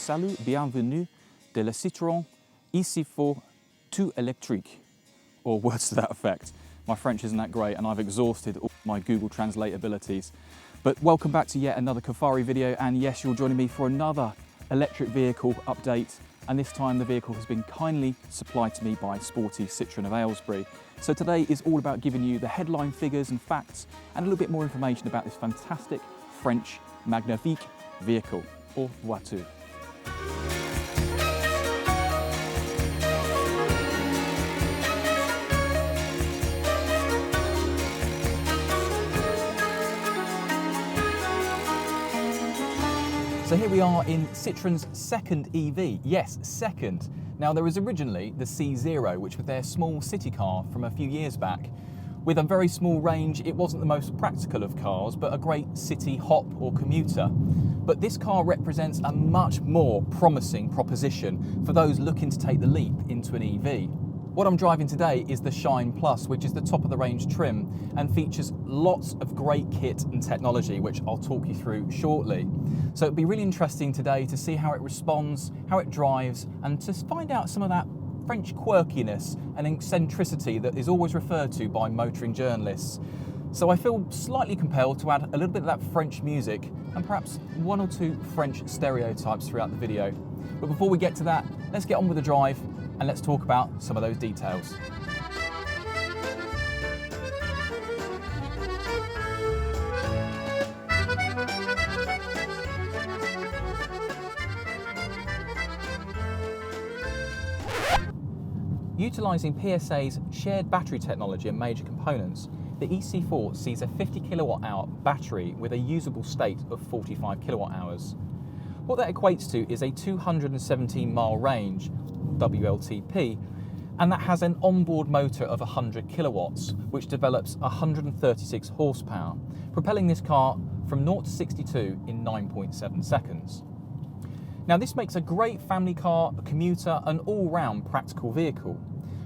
Salut, bienvenue de la Citroën e-C4 tout électrique, or words to that effect. My French isn't that great and I've exhausted all my Google Translate abilities. But welcome back to yet another CARfari video, and yes, you're joining me for another electric vehicle update, and this time the vehicle has been kindly supplied to me by sporty Citroën of Aylesbury. So today is all about giving you the headline figures and facts and a little bit more information about this fantastic French magnifique vehicle, or voiture. So here we are in Citroën's second EV. Yes, second. Now there was originally the C0, which was their small city car from a few years back. With a very small range, it wasn't the most practical of cars, but a great city hop or commuter. But this car represents a much more promising proposition for those looking to take the leap into an EV. What I'm driving today is the Shine Plus, which is the top of the range trim and features lots of great kit and technology, which I'll talk you through shortly. So it'll be really interesting today to see how it responds, how it drives, and to find out some of that French quirkiness and eccentricity that is always referred to by motoring journalists. So I feel slightly compelled to add a little bit of that French music and perhaps one or two French stereotypes throughout the video. But before we get to that, let's get on with the drive and let's talk about some of those details. Utilising PSA's shared battery technology and major components, the e-C4 sees a 50 kilowatt hour battery with a usable state of 45 kilowatt hours. What that equates to is a 217 mile range, WLTP, and that has an onboard motor of 100 kilowatts, which develops 136 horsepower, propelling this car from 0 to 62 in 9.7 seconds. Now this makes a great family car, a commuter, an all-round practical vehicle.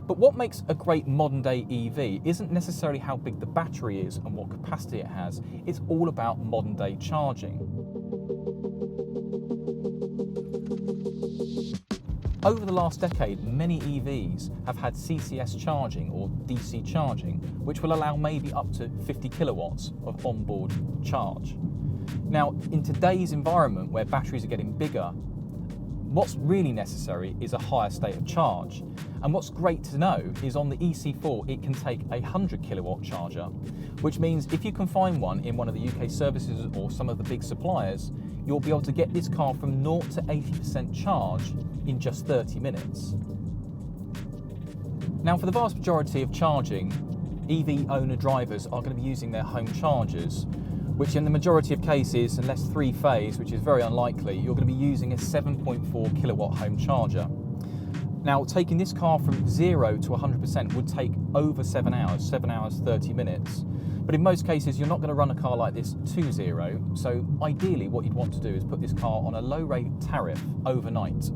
But what makes a great modern day EV isn't necessarily how big the battery is and what capacity it has, it's all about modern day charging. Over the last decade, many EVs have had CCS charging or DC charging, which will allow maybe up to 50 kilowatts of onboard charge. Now, in today's environment where batteries are getting bigger, what's really necessary is a higher state of charge. And what's great to know is on the e-C4, it can take a 100 kilowatt charger, which means if you can find one in one of the UK services or some of the big suppliers, you'll be able to get this car from 0 to 80% charge in just 30 minutes. Now, for the vast majority of charging, EV owner drivers are going to be using their home chargers, which in the majority of cases, unless three-phase, which is very unlikely, you're going to be using a 7.4 kilowatt home charger. Now, taking this car from 0 to 100% would take over 7 hours, 30 minutes. But in most cases, you're not going to run a car like this to 0. So ideally, what you'd want to do is put this car on a low rate tariff overnight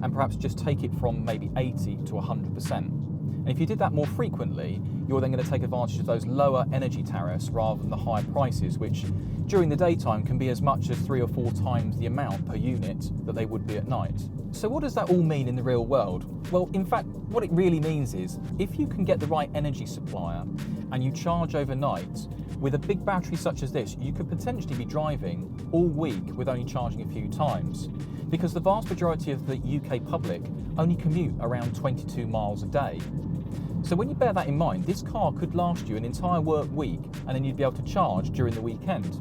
and perhaps just take it from maybe 80 to 100%. And if you did that more frequently, you're then going to take advantage of those lower energy tariffs rather than the higher prices, which during the daytime can be as much as 3 or 4 times the amount per unit that they would be at night. So what does that all mean in the real world? Well, in fact, what it really means is if you can get the right energy supplier and you charge overnight, with a big battery such as this, you could potentially be driving all week with only charging a few times, because the vast majority of the UK public only commute around 22 miles a day. So when you bear that in mind, this car could last you an entire work week and then you'd be able to charge during the weekend.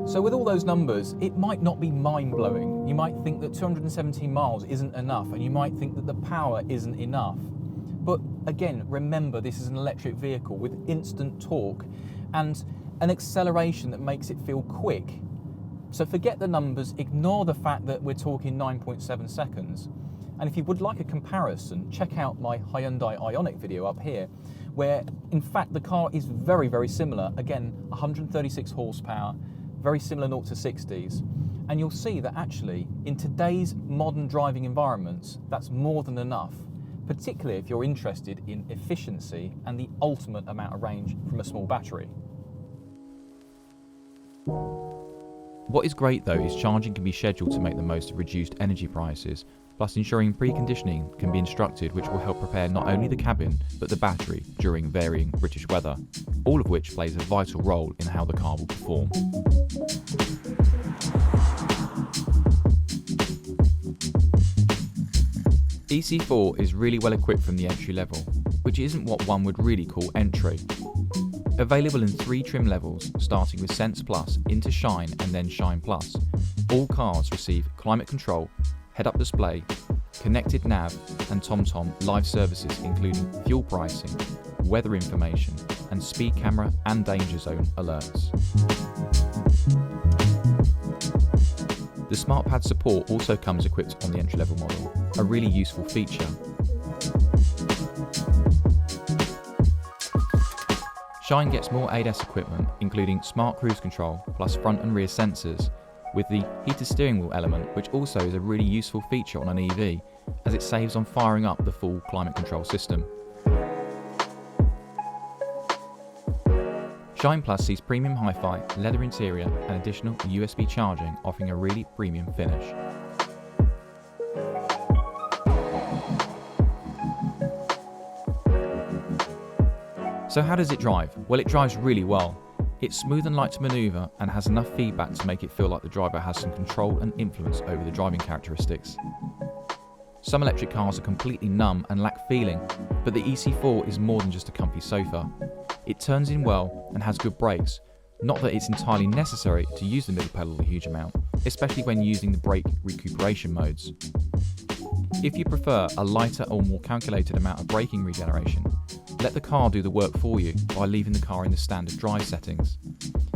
So with all those numbers, it might not be mind-blowing. You might think that 217 miles isn't enough, and you might think that the power isn't enough. But again, remember, this is an electric vehicle with instant torque and an acceleration that makes it feel quick. So forget the numbers, ignore the fact that we're talking 9.7 seconds. And if you would like a comparison, check out my Hyundai Ioniq video up here, where in fact the car is very, very similar. Again, 136 horsepower, very similar 0 to 60s. And you'll see that actually in today's modern driving environments, that's more than enough. particularly if you're interested in efficiency and the ultimate amount of range from a small battery. What is great though is charging can be scheduled to make the most of reduced energy prices, plus ensuring preconditioning can be instructed, which will help prepare not only the cabin but the battery during varying British weather, all of which plays a vital role in how the car will perform. e-C4 is really well equipped from the entry level, which isn't what one would really call entry. Available in 3 trim levels, starting with Sense Plus into Shine and then Shine Plus, all cars receive climate control, head-up display, connected nav and TomTom live services including fuel pricing, weather information and speed camera and danger zone alerts. The SmartPad support also comes equipped on the entry-level model, a really useful feature. Shine gets more ADAS equipment, including smart cruise control plus front and rear sensors, with the heated steering wheel element, which also is a really useful feature on an EV, as it saves on firing up the full climate control system. Shine Plus sees premium hi-fi, leather interior and additional USB charging, offering a really premium finish. So how does it drive? Well, it drives really well. It's smooth and light to manoeuvre and has enough feedback to make it feel like the driver has some control and influence over the driving characteristics. Some electric cars are completely numb and lack feeling, but the e-C4 is more than just a comfy sofa. It turns in well and has good brakes, not that it's entirely necessary to use the middle pedal a huge amount, especially when using the brake recuperation modes. If you prefer a lighter or more calculated amount of braking regeneration, let the car do the work for you by leaving the car in the standard drive settings.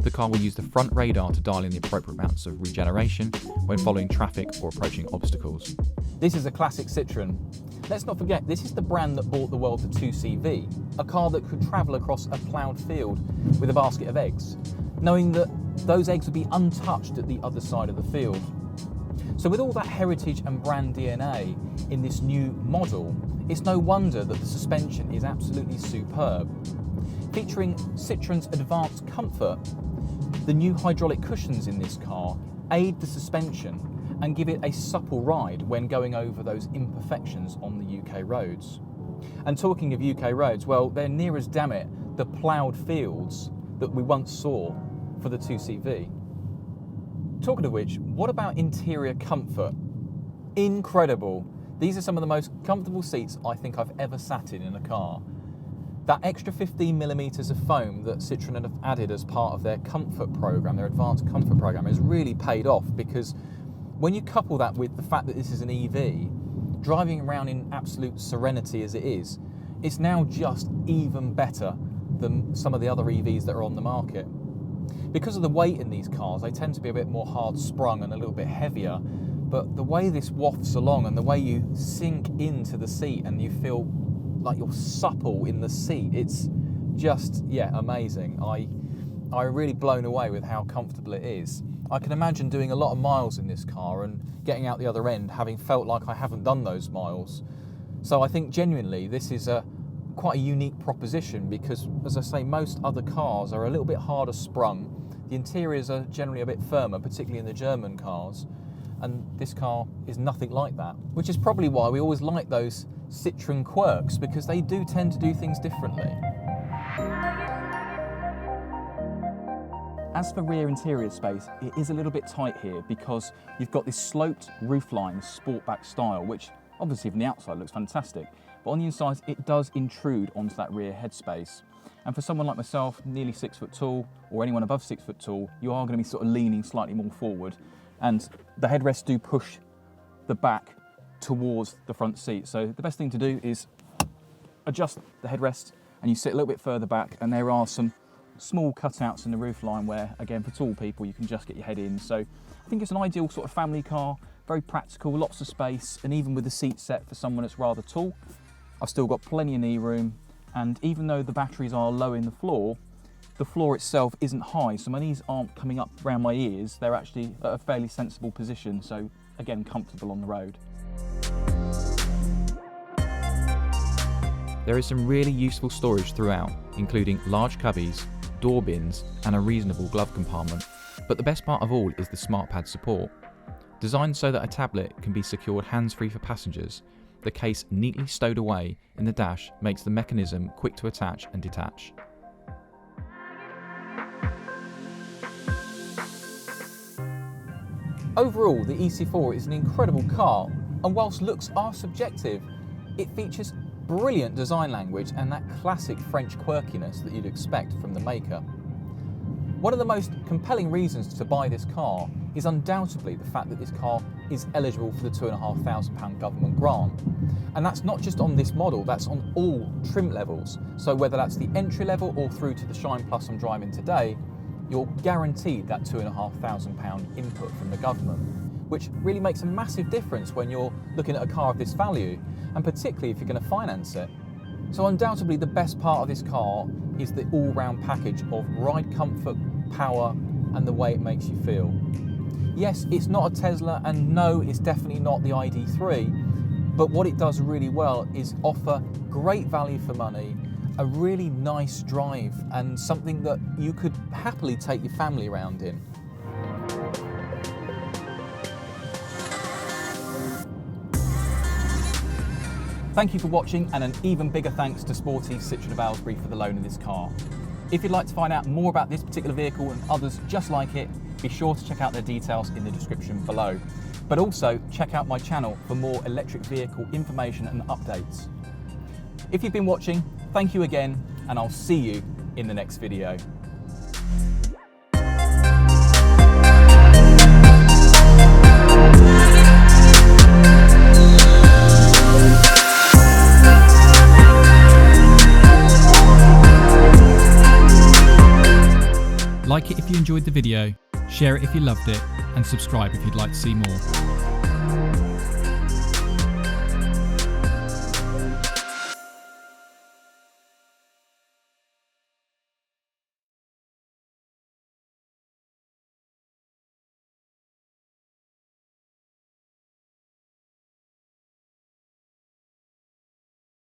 The car will use the front radar to dial in the appropriate amounts of regeneration when following traffic or approaching obstacles. This is a classic Citroën. Let's not forget, this is the brand that brought the world the 2CV, a car that could travel across a ploughed field with a basket of eggs, knowing that those eggs would be untouched at the other side of the field. So with all that heritage and brand DNA in this new model, it's no wonder that the suspension is absolutely superb. Featuring Citroen's advanced comfort, the new hydraulic cushions in this car aid the suspension and give it a supple ride when going over those imperfections on the UK roads. And talking of UK roads, well, they're near as damn it the ploughed fields that we once saw for the 2CV. Talking of which, what about interior comfort? Incredible. These are some of the most comfortable seats I think I've ever sat in a car. That extra 15mm of foam that Citroën have added as part of their comfort program, their advanced comfort program, has really paid off, because when you couple that with the fact that this is an EV, driving around in absolute serenity as it is, it's now just even better than some of the other EVs that are on the market. Because of the weight in these cars, they tend to be a bit more hard sprung and a little bit heavier, but the way this wafts along and the way you sink into the seat and you feel like you're supple in the seat, it's just, amazing. I'm really blown away with how comfortable it is. I can imagine doing a lot of miles in this car and getting out the other end having felt like I haven't done those miles. So I think genuinely this is quite a unique proposition, because, as I say, most other cars are a little bit harder sprung. The interiors are generally a bit firmer, particularly in the German cars, and this car is nothing like that, which is probably why we always like those Citroën quirks, because they do tend to do things differently. As for rear interior space, it is a little bit tight here because you've got this sloped roofline sportback style, which obviously from the outside looks fantastic, but on the inside it does intrude onto that rear headspace. And for someone like myself, nearly 6 foot tall, or anyone above 6 foot tall, you are going to be sort of leaning slightly more forward, and the headrests do push the back towards the front seat. So the best thing to do is adjust the headrest and you sit a little bit further back, and there are some small cutouts in the roofline where, again, for tall people, you can just get your head in. So I think it's an ideal sort of family car, very practical, lots of space, and even with the seat set for someone that's rather tall, I've still got plenty of knee room. And even though the batteries are low in the floor itself isn't high, so my knees aren't coming up around my ears, they're actually at a fairly sensible position, so again, comfortable on the road. There is some really useful storage throughout, including large cubbies, door bins and a reasonable glove compartment, but the best part of all is the SmartPad support. Designed so that a tablet can be secured hands-free for passengers, the case neatly stowed away in the dash makes the mechanism quick to attach and detach. Overall, the e-C4 is an incredible car, and whilst looks are subjective, it features brilliant design language and that classic French quirkiness that you'd expect from the maker. One of the most compelling reasons to buy this car is undoubtedly the fact that this car is eligible for the £2,500 government grant. And that's not just on this model, that's on all trim levels. So whether that's the entry level or through to the Shine Plus I'm driving today, you're guaranteed that £2,500 input from the government, which really makes a massive difference when you're looking at a car of this value, and particularly if you're going to finance it. So undoubtedly the best part of this car is the all-round package of ride comfort, power, and the way it makes you feel. Yes, it's not a Tesla, and no, it's definitely not the ID3, but what it does really well is offer great value for money, a really nice drive, and something that you could happily take your family around in. Thank you for watching, and an even bigger thanks to Sporty Citroën of Aylesbury for the loan of this car. If you'd like to find out more about this particular vehicle and others just like it, be sure to check out their details in the description below. But also check out my channel for more electric vehicle information and updates. If you've been watching, thank you again, and I'll see you in the next video. Like it if you enjoyed the video, share it if you loved it, and subscribe if you'd like to see more.